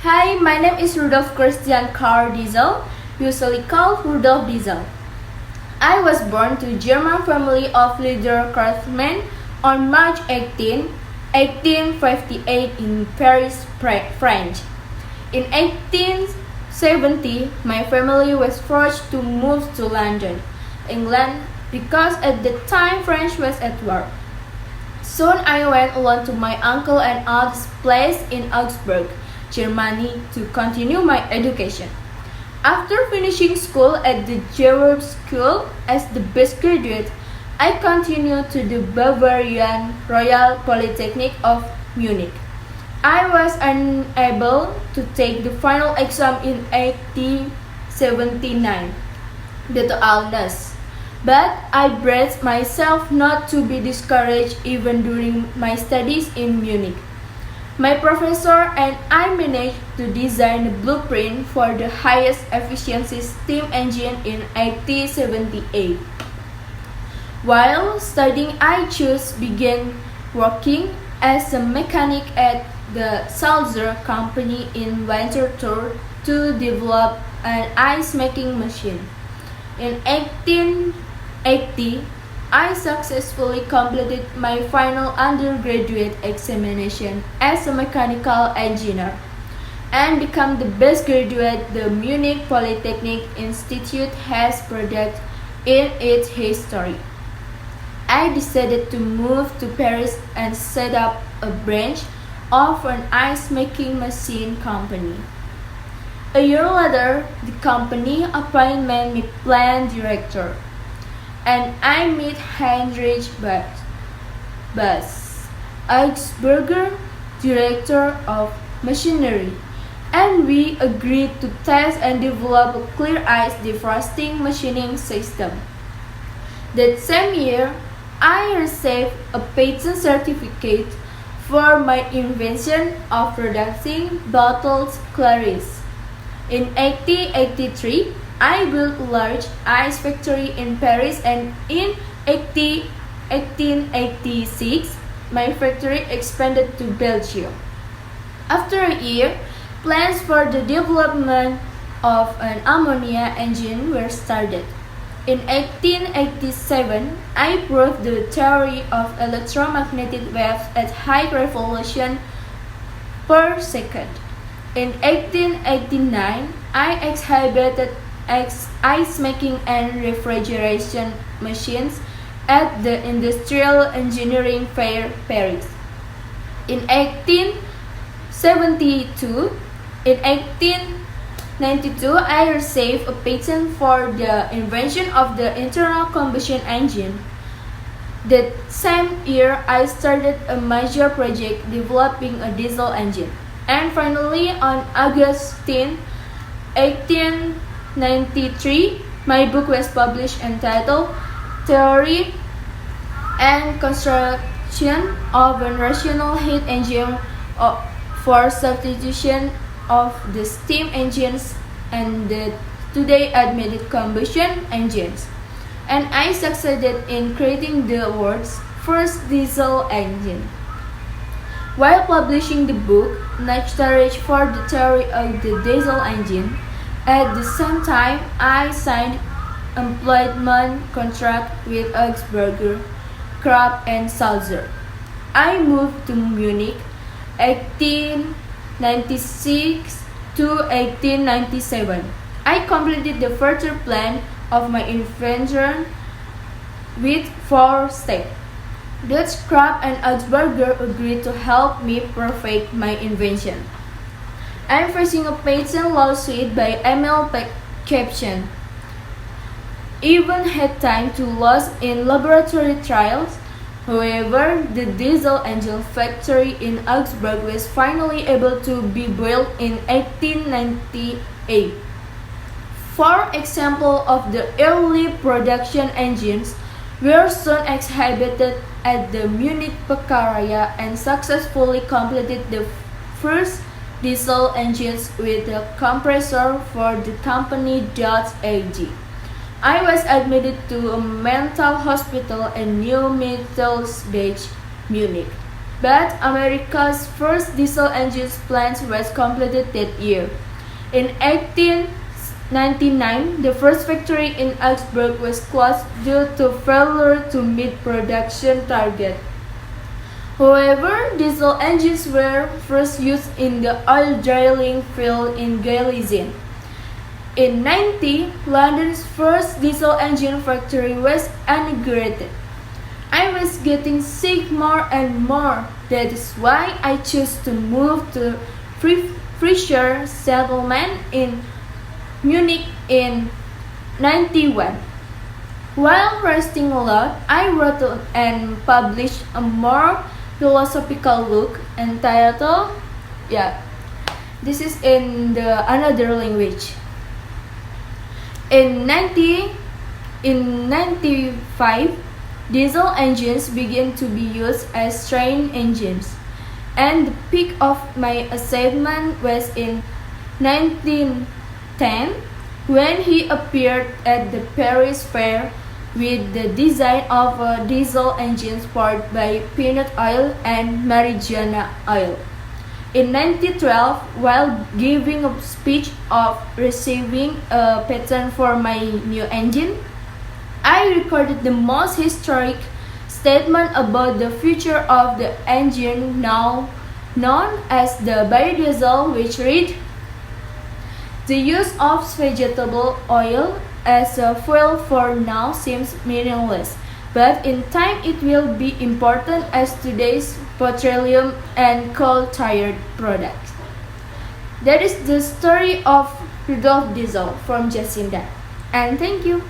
Hi, my name is Rudolf Christian Karl Diesel, usually called Rudolf Diesel. I was born to a German family of leather craftsmen on March 18, 1858 in Paris, France. In 1870, my family was forced to move to London, England, because at the time France was at war. Soon I went alone to my uncle and aunt's place in Augsburg, Germany, to continue my education. After finishing school at the Jewish school as the best graduate, I continued to the Bavarian Royal Polytechnic of Munich. I was unable to take the final exam in 1879 due to illness, but I braced myself not to be discouraged even during my studies in Munich. My professor and I managed to design the blueprint for the highest efficiency steam engine in 1878. While studying, I began working as a mechanic at the Sulzer Company in Winterthur to develop an ice-making machine. In 1880, I successfully completed my final undergraduate examination as a mechanical engineer and became the best graduate the Munich Polytechnic Institute has produced in its history. I decided to move to Paris and set up a branch of an ice-making machine company. A year later, the company appointed me plant director, and I met Heinrich Bass, Augsburger director of machinery, and we agreed to test and develop a clear ice defrosting machining system. That same year, I received a patent certificate for my invention of producing bottled clarice. In 1883, I built a large ice factory in Paris, and in 1886, my factory expanded to Belgium. After a year, plans for the development of an ammonia engine were started. In 1887, I proved the theory of electromagnetic waves at high revolution per second. In 1889, I exhibited ice-making and refrigeration machines at the Industrial Engineering Fair, Paris. In 1892, I received a patent for the invention of the internal combustion engine. That same year, I started a major project developing a diesel engine. And finally, on August 10, 1893, my book was published entitled Theory and Construction of a Rational Heat Engine for Substitution of the Steam Engines and the today admitted combustion engines. And I succeeded in creating the world's first diesel engine. While publishing the book, Nachtarich for the Theory of the Diesel Engine, at the same time I signed employment contract with Augsburger, Krupp and Sulzer. I moved to Munich 1896 to 1897. I completed the further plan of my invention with 4 steps. Dutch, Krupp and Augsburger agreed to help me perfect my invention. I am facing a patent lawsuit by Emil Kapchen. Even had time to lose in laboratory trials. However, the diesel engine factory in Augsburg was finally able to be built in 1898. For example of the early production engines were soon exhibited at the Munich Bäckerei and successfully completed the first diesel engines with a compressor for the company Dodge AG. I was admitted to a mental hospital in New Mittelsbach, Munich. but America's first diesel engine plant was completed that year. In 1899, the first factory in Augsburg was closed due to failure to meet production target. However, diesel engines were first used in the oil drilling field in Galicia. In 1990, London's first diesel engine factory was inaugurated. I was getting sick more and more. That is why I chose to move to Frischer settlement in Munich in 91. While resting a lot, I wrote and published a more philosophical book entitled, this is in the another language. In 1995, diesel engines began to be used as train engines, and the peak of my achievement was in 1910 when he appeared at the Paris Fair with the design of a diesel engine powered by peanut oil and marijuana oil. In 1912, while giving a speech of receiving a patent for my new engine, I recorded the most historic statement about the future of the engine now known as the biodiesel, which read, "The use of vegetable oil as a fuel for now seems meaningless, but in time it will be important as today's petroleum and coal-fired products." That is the story of Rudolf Diesel from Jacinda. And thank you.